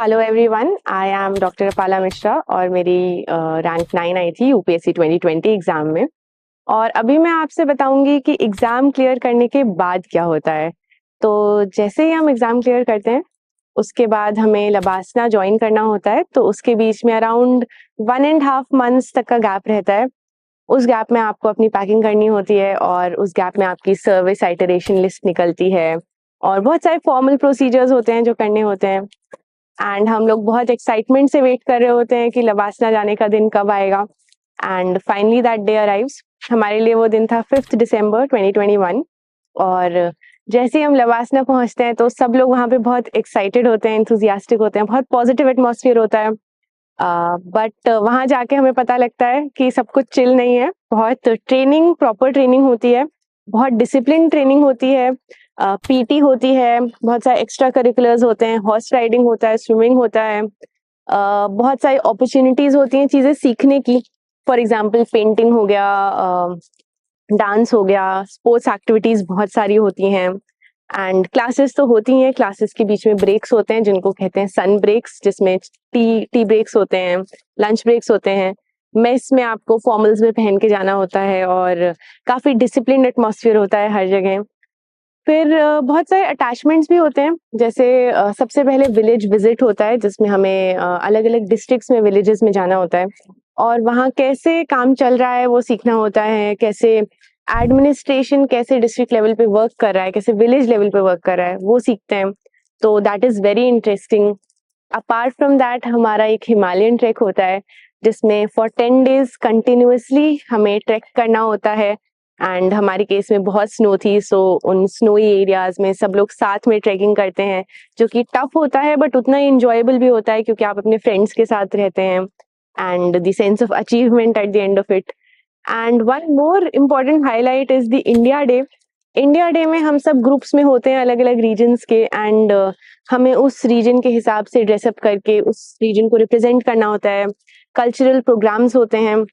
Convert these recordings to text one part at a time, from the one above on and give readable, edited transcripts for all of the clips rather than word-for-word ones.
Hello everyone, I am doctor Apala Mishra और मेरी rank 9 आई थी यूपीएससी 2020 एग्जाम में। और अभी मैं आपसे बताऊंगी कि एग्जाम क्लियर करने के बाद क्या होता है। तो जैसे ही हम एग्जाम क्लियर करते हैं उसके बाद हमें लबासना ज्वाइन करना होता है। तो उसके बीच में अराउंड 1.5 मंथ्स तक का गैप रहता है। उस गैप में आपको अपनी पैकिंग करनी होती है और उस गैप में आपकी सर्विस आइटरेशन लिस्ट निकलती है और बहुत सारे फॉर्मल प्रोसीजर्स होते हैं जो करने होते हैं। एंड हम लोग बहुत एक्साइटमेंट से वेट कर रहे होते हैं कि लबासना जाने का दिन कब आएगा। And finally that day arrives. हमारे लिए वो दिन था 5 दिसंबर 2021। और जैसे ही हम लबासना पहुंचते हैं तो सब लोग वहाँ पे बहुत एक्साइटेड होते हैं, इंथुजियास्टिक होते हैं, बहुत पॉजिटिव एटमॉस्फेयर होता है। बट वहाँ जाके हमें पता लगता है कि सब कुछ चिल नहीं है। बहुत ट्रेनिंग, प्रॉपर ट्रेनिंग होती है, बहुत डिसिप्लिन ट्रेनिंग होती है, पीटी होती है, बहुत सारे एक्स्ट्रा करिकुलर्स होते हैं, हॉर्स राइडिंग होता है, स्विमिंग होता है, बहुत सारी अपॉर्चुनिटीज होती हैं चीजें सीखने की। फॉर एग्जाम्पल पेंटिंग हो गया, डांस हो गया, स्पोर्ट्स एक्टिविटीज बहुत सारी होती हैं। एंड क्लासेस तो होती हैं, क्लासेस के बीच में ब्रेक्स होते हैं जिनको कहते हैं सन ब्रेक्स, जिसमें टी ब्रेक्स होते हैं, लंच ब्रेक्स होते हैं। मेस में आपको फॉर्मल्स में पहन के जाना होता है और काफी डिसिप्लिन एटमॉस्फेयर होता है हर जगह। फिर बहुत सारे अटैचमेंट्स भी होते हैं। जैसे सबसे पहले विलेज विजिट होता है जिसमें हमें अलग अलग डिस्ट्रिक्ट्स में, विलेजेस में जाना होता है और वहाँ कैसे काम चल रहा है वो सीखना होता है। कैसे एडमिनिस्ट्रेशन कैसे डिस्ट्रिक्ट लेवल पे वर्क कर रहा है, कैसे विलेज लेवल पे वर्क कर रहा है, वो सीखते हैं। तो that is very interesting. Apart from that हमारा एक हिमालयन ट्रैक होता है जिसमें फॉर 10 days कंटिन्यूअसली हमें ट्रैक करना होता है। एंड हमारी केस में बहुत स्नो थी, सो उन स्नोई एरियाज में सब लोग साथ में ट्रैकिंग करते हैं, जो कि टफ होता है बट उतना ही इंजॉयबल भी होता है क्योंकि आप अपने फ्रेंड्स के साथ रहते हैं। And the sense of achievement at the end of it. And one more important highlight is the India day. India day में हम सब ग्रुप्स में होते हैं अलग अलग रीजन्स के, एंड हमें उस रीजन के हिसाब से ड्रेसअप करके उस रीजन को रिप्रेजेंट करना होता है। कल्चरल प्रोग्राम्स होते हैं।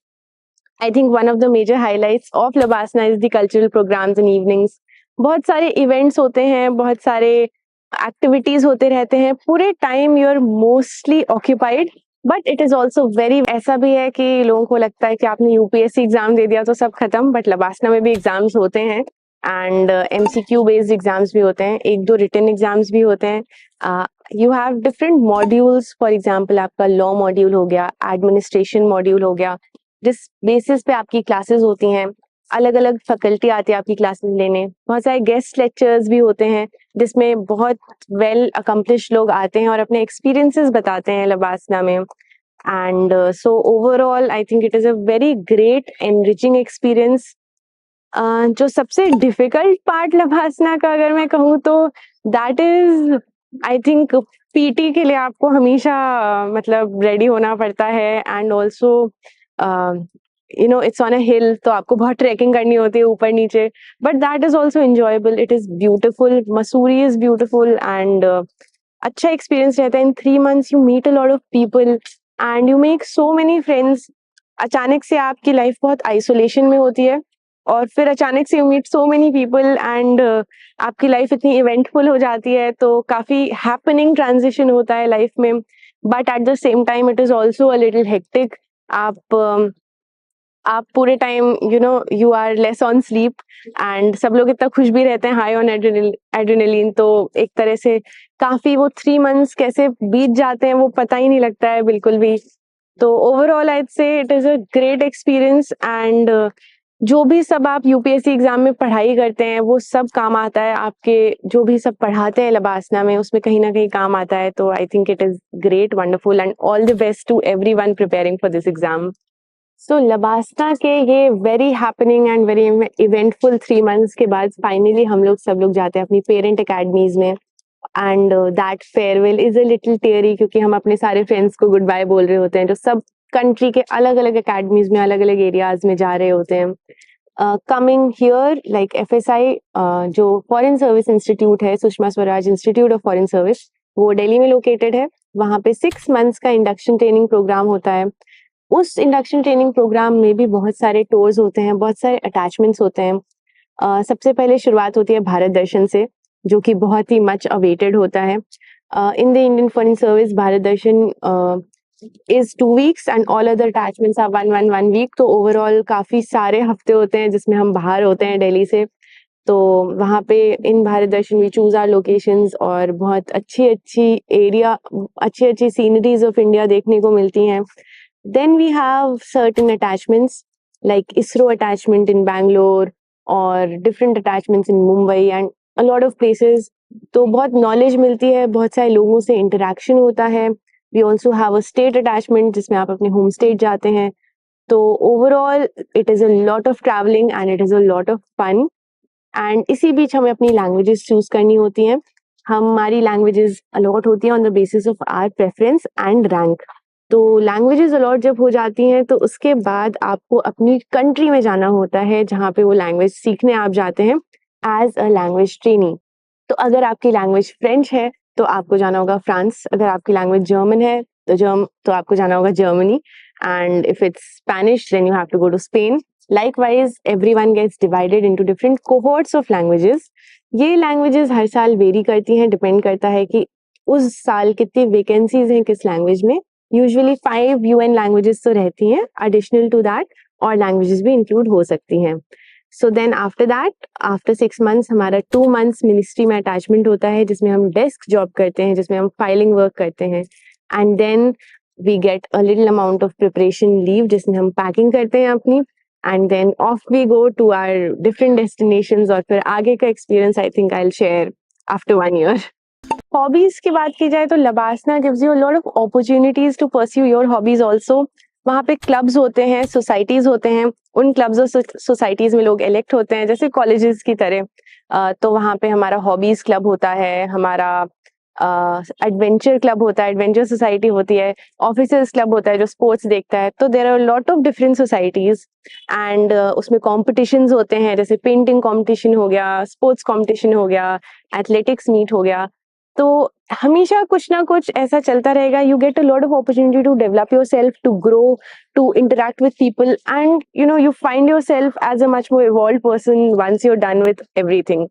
I think one of the major highlights of LBSNAA is the cultural programmes in evenings. बहुत सारे इवेंट्स होते हैं, बहुत सारे एक्टिविटीज होते रहते हैं, पूरे time you are mostly occupied. But it is also very, ऐसा भी है कि लोगों को लगता है कि आपने यूपीएससी एग्जाम दे दिया तो सब खत्म, बट लबासना में भी एग्जाम्स होते हैं एंड एमसीक्यू बेस्ड एग्जाम्स भी होते हैं, एक दो रिटन एग्जाम्स भी होते हैं। You have different modules. For example आपका लॉ मॉड्यूल हो गया, एडमिनिस्ट्रेशन मॉड्यूल हो गया, जिस बेसिस पे आपकी क्लासेस होती हैं। अलग अलग फैकल्टी आती है आपकी क्लासेस लेने। बहुत सारे गेस्ट लेक्चर्स भी होते हैं जिसमें बहुत वेल अकम्प्लिश लोग आते हैं और अपने एक्सपीरियंसेस बताते हैं लबासना में। And so overall I think it is a very great enriching experience. जो सबसे डिफिकल्ट पार्ट लबासना का अगर मैं कहूँ तो that is, I think, PT के लिए आपको हमेशा मतलब रेडी होना पड़ता है। And also it's on a hill, तो आपको बहुत ट्रैकिंग करनी होती है ऊपर नीचे, but that is also enjoyable. It is beautiful, Mussoorie is beautiful and अच्छा एक्सपीरियंस रहता है। In 3 months you meet a lot of people and you make so many friends. अचानक से आपकी लाइफ बहुत आइसोलेशन में होती है और फिर अचानक से you meet so many people and आपकी लाइफ इतनी इवेंटफुल हो जाती है। तो काफी हैपनिंग ट्रांजिशन होता है लाइफ में, but at the same time it is also a little hectic. आप पूरे time you are less on sleep and सब लोग इतना खुश भी रहते हैं, हाई ऑन एड्रेनलिन। तो एक तरह से काफी वो 3 months कैसे बीत जाते हैं वो पता ही नहीं लगता है बिल्कुल भी। तो ओवरऑल आई से it is a great experience. And जो भी सब आप यूपीएससी एग्जाम में पढ़ाई करते हैं वो सब काम आता है। आपके जो भी सब पढ़ाते हैं लबासना में उसमें कहीं ना कहीं काम आता है। तो I think it is great, wonderful and all the best to everyone preparing for this exam. So LBSNAA के ये very happening and very eventful 3 months के बाद फाइनली हम लोग सब लोग जाते हैं अपनी पेरेंट अकेडमीज में। And that farewell is a little teary क्योंकि हम अपने सारे फ्रेंड्स को गुड बाय बोल रहे होते हैं जो सब कंट्री के अलग अलग अकेडमीज में, अलग अलग एरियाज में जा रहे होते हैं। कमिंग हियर लाइक एफएसआई, जो फॉरेन सर्विस इंस्टीट्यूट है, Sushma Swaraj institute of foreign service, वो दिल्ली में लोकेटेड है। वहाँ पे 6 months का इंडक्शन ट्रेनिंग प्रोग्राम होता है। उस इंडक्शन ट्रेनिंग प्रोग्राम में भी बहुत सारे टूर्स होते हैं, बहुत सारे अटैचमेंट्स होते हैं। सबसे पहले शुरुआत होती है भारत दर्शन से, जो कि बहुत ही मच अवेटेड होता है। In the Indian Foreign Service, Bharat Darshan is 2 weeks and all other attachments are 1 week. तो overall काफी सारे हफ्ते होते हैं जिसमें हम बाहर होते हैं दिल्ली से. तो वहाँ पे इन भारत दर्शन वी चूज आर लोकेशंस और बहुत अच्छी सीनरीज ऑफ इंडिया देखने को मिलती हैं. Then we have certain attachments like ISRO attachment in Bangalore और different attachments in Mumbai and a lot of places. तो बहुत नॉलेज मिलती है, बहुत सारे लोगों से इंटरेक्शन होता है. We also have a state attachment जिसमें आप अपने होम स्टेट जाते हैं. तो overall it is a lot of travelling and it is a lot of fun. And इसी बीच हमें अपनी लैंग्वेजेस चूज करनी होती हैं. हमारी लैंग्वेजेस अलॉट होती हैं on the basis of our preference and rank. तो लैंग्वेजेस अलॉट जब हो जाती हैं तो उसके बाद आपको अपनी कंट्री में जाना होता है जहाँ पे वो लैंग्वेज सीखने आप जाते हैं एज अ लैंग्वेज ट्रेनी. तो अगर आपकी लैंग्वेज फ्रेंच है तो आपको जाना होगा फ्रांस. अगर आपकी लैंग्वेज जर्मन है तो आपको जाना होगा Germany. And if it's Spanish then you have to go to Spain. Likewise, everyone gets divided into different cohorts of languages. ये languages हर साल वेरी करती हैं, डिपेंड करता है कि उस साल कितनी वैकेंसीज हैं किस लैंग्वेज में. यूजुअली 5 UN लैंग्वेजेस तो रहती हैं, एडिशनल टू दैट और लैंग्वेजेस भी इंक्लूड हो सकती हैं. So then after that, after 6 months हमारा 2 months मिनिस्ट्री में अटैचमेंट होता है जिसमें हम डेस्क जॉब करते हैं, जिसमें हम फाइलिंग वर्क करते हैं. And then we get a little amount of preparation leave जिसमें हम पैकिंग करते हैं अपनी. And then off we go to our different destinations. और फिर आगे का experience I think I'll share after 1 year. Hobbies की बात की जाए तो LBSNAA gives you a lot of opportunities to pursue your hobbies also. वहाँ पे क्लब्स होते हैं, सोसाइटीज होते हैं. उन क्लब्स और सोसाइटीज में लोग इलेक्ट होते हैं जैसे कॉलेजेस की तरह. तो वहाँ पे हमारा हॉबीज क्लब होता है, हमारा एडवेंचर क्लब होता है, एडवेंचर सोसाइटी होती है, ऑफिसर्स क्लब होता है जो स्पोर्ट्स देखता है. तो there are lot of different societies and उसमें कॉम्पिटिशन्स होते हैं जैसे पेंटिंग कॉम्पिटिशन हो गया, स्पोर्ट्स कॉम्पिटिशन हो गया, एथलेटिक्स मीट हो गया. तो हमेशा कुछ ना कुछ ऐसा चलता रहेगा. You get a lot of opportunity to develop yourself, to grow, to interact with people and you find yourself as a much more evolve person once you are done with everything.